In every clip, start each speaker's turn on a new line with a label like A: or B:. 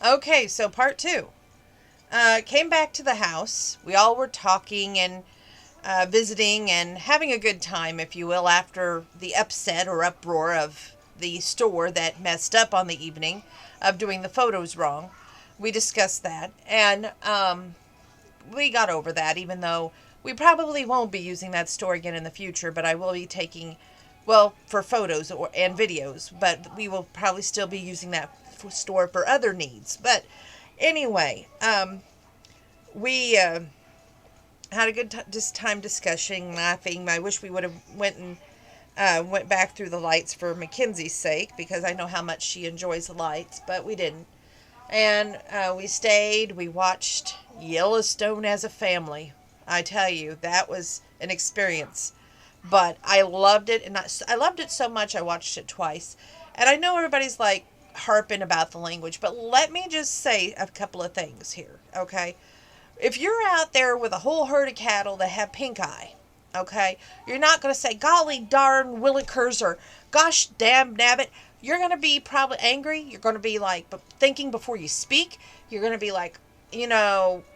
A: Okay, so part two. Came back to the house. We all were talking and visiting and having a good time, if you will, after the upset or uproar of the store that messed up on the evening of doing the photos wrong. We discussed that, and we got over that, even though we probably won't be using that store again in the future, but I will be taking, well, for photos and videos, but we will probably still be using that store for other needs. But anyway, we had a good time discussing, laughing. I wish we would have went back through the lights for Mackenzie's sake, because I know how much she enjoys the lights, but we didn't. And we stayed. We watched Yellowstone as a family. I tell you, that was an experience. But I loved it, and I loved it so much I watched it twice. And I know everybody's like harping about the language, but let me just say a couple of things here, okay? If you're out there with a whole herd of cattle that have pink eye, okay, you're not going to say, golly darn willikers, or gosh damn nabbit. You're going to be probably angry. You're going to be like thinking before you speak. You're going to be like,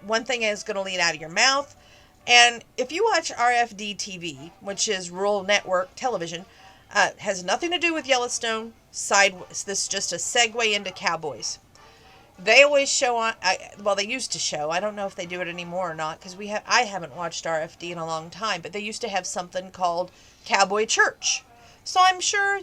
A: one thing is going to lead out of your mouth. And if you watch RFD TV, which is Rural Network Television, has nothing to do with Yellowstone. This is just a segue into cowboys. They always show on, they used to show. I don't know if they do it anymore or not, because I haven't watched RFD in a long time, but they used to have something called Cowboy Church. So I'm sure,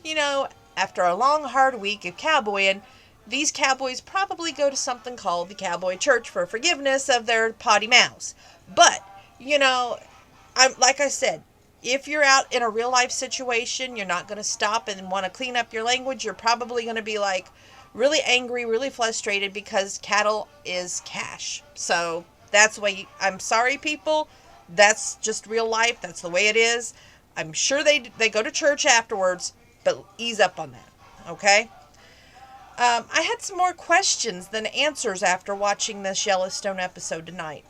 A: after a long, hard week of cowboying, these cowboys probably go to something called the Cowboy Church for forgiveness of their potty mouths. But, like I said, if you're out in a real life situation, you're not going to stop and want to clean up your language. You're probably going to be like really angry, really frustrated, because cattle is cash. So that's the way I'm sorry, people. That's just real life. That's the way it is. I'm sure they go to church afterwards, but ease up on that, okay? I had some more questions than answers after watching this Yellowstone episode tonight.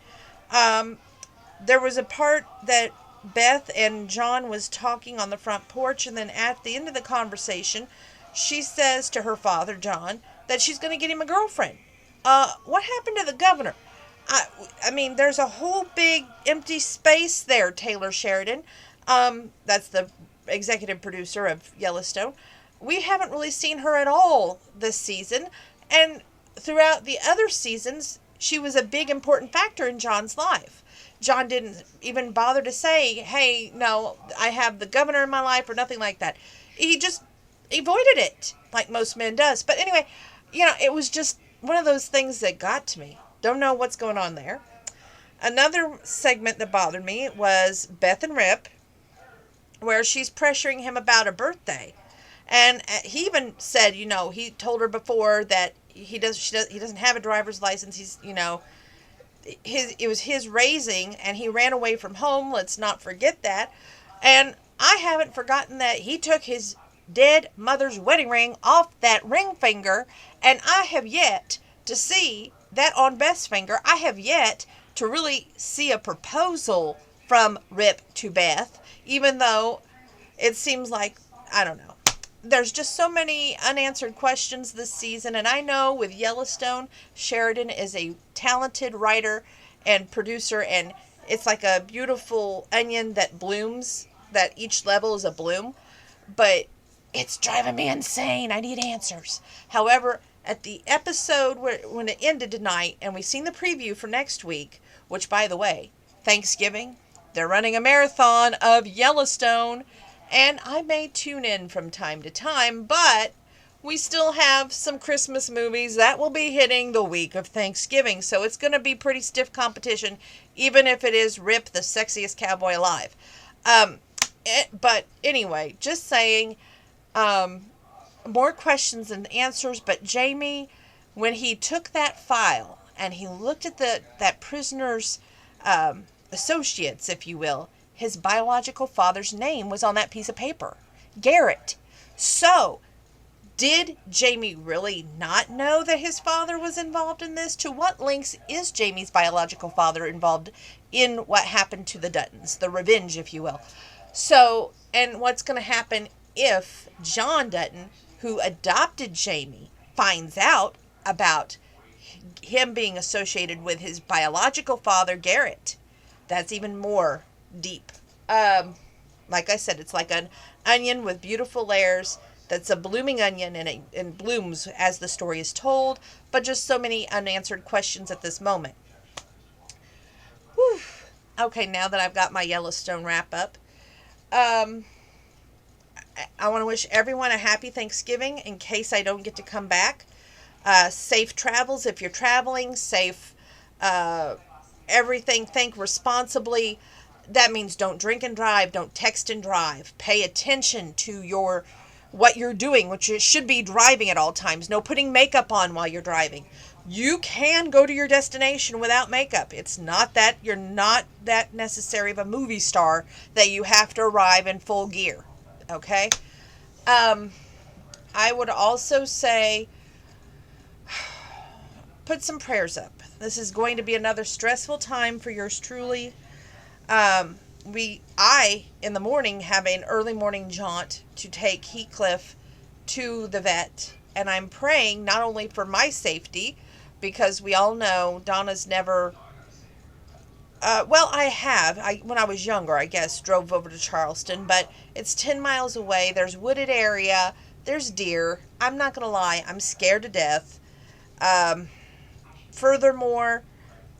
A: There was a part that Beth and John was talking on the front porch, and then at the end of the conversation, she says to her father, John, that she's going to get him a girlfriend. What happened to the governor? I mean, there's a whole big empty space there, Taylor Sheridan. That's the executive producer of Yellowstone. We haven't really seen her at all this season, and throughout the other seasons, she was a big important factor in John's life. John didn't even bother to say, hey, no, I have the governor in my life, or nothing like that. He just avoided it, like most men does. But anyway, it was just one of those things that got to me. Don't know what's going on there. Another segment that bothered me was Beth and Rip, where she's pressuring him about a birthday. And he even said, he told her before that he doesn't have a driver's license. He's, it was his raising, and he ran away from home. Let's not forget that. And I haven't forgotten that he took his dead mother's wedding ring off that ring finger, and I have yet to see that on Beth's finger. I have yet to really see a proposal from Rip to Beth, even though it seems like, I don't know. There's just so many unanswered questions this season, and I know with Yellowstone, Sheridan is a talented writer and producer, and it's like a beautiful onion that blooms, that each level is a bloom, but it's driving me insane. I need answers. However, at the episode when it ended tonight, and we've seen the preview for next week, which, by the way, Thanksgiving, they're running a marathon of Yellowstone, and I may tune in from time to time, but we still have some Christmas movies that will be hitting the week of Thanksgiving, so it's going to be pretty stiff competition, even if it is Rip, the sexiest cowboy alive. But anyway, just saying, more questions than answers. But Jamie, when he took that file and he looked at that prisoner's associates, if you will, his biological father's name was on that piece of paper, Garrett. So, did Jamie really not know that his father was involved in this? To what lengths is Jamie's biological father involved in what happened to the Duttons, the revenge, if you will? So, and what's going to happen if John Dutton, who adopted Jamie, finds out about him being associated with his biological father, Garrett. That's even more deep. Like I said, it's like an onion with beautiful layers. That's a blooming onion, and it blooms as the story is told, but just so many unanswered questions at this moment. Whew. Okay, now that I've got my Yellowstone wrap up, um, I want to wish everyone a happy Thanksgiving in case I don't get to come back. Safe travels if you're traveling, safe uh, everything. Think responsibly. That means don't drink and drive, don't text and drive. Pay attention to what you're doing, which should be driving at all times. No putting makeup on while you're driving. You can go to your destination without makeup. It's not that you're not that necessary of a movie star that you have to arrive in full gear. Okay? I would also say put some prayers up. This is going to be another stressful time for yours truly. I in the morning have an early morning jaunt to take Heathcliff to the vet, and I'm praying not only for my safety, because we all know Donna's never. Well, when I was younger, I guess, drove over to Charleston, but it's 10 miles away. There's wooded area. There's deer. I'm not gonna lie, I'm scared to death. Furthermore,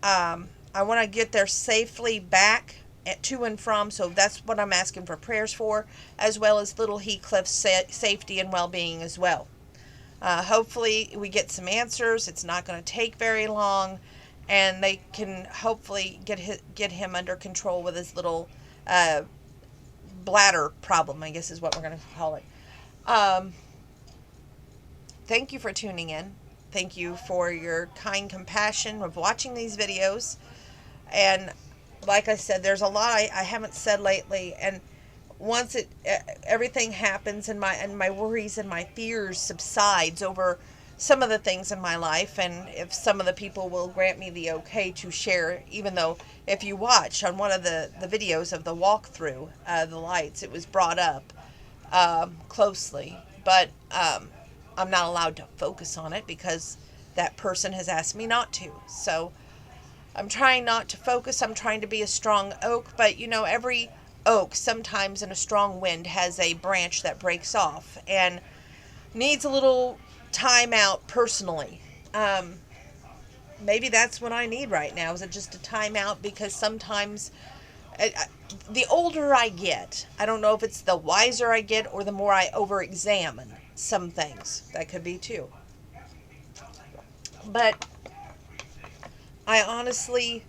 A: I want to get there safely back to and from, so that's what I'm asking for prayers for, as well as little Heathcliff's safety and well-being as well. Hopefully we get some answers. It's not going to take very long, and they can hopefully get him under control with his little bladder problem, I guess is what we're going to call it. Thank you for tuning in. Thank you for your kind compassion of watching these videos. And like I said, there's a lot I haven't said lately, and once everything happens and my worries and my fears subsides over some of the things in my life, and if some of the people will grant me the okay to share, even though if you watch on one of the videos of the walkthrough, the lights, it was brought up closely, but I'm not allowed to focus on it because that person has asked me not to. So I'm trying not to focus. I'm trying to be a strong oak, but every oak sometimes in a strong wind has a branch that breaks off and needs a little time out personally. Maybe that's what I need right now, is it just a time out, because sometimes the older I get, I don't know if it's the wiser I get or the more I over-examine some things. That could be too. But I honestly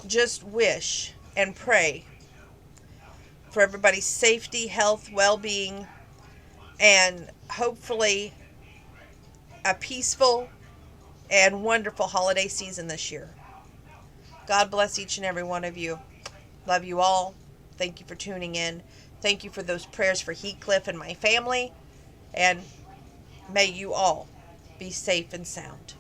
A: just wish and pray for everybody's safety, health, well-being, and hopefully a peaceful and wonderful holiday season this year. God bless each and every one of you. Love you all. Thank you for tuning in. Thank you for those prayers for Heathcliff and my family. And may you all be safe and sound.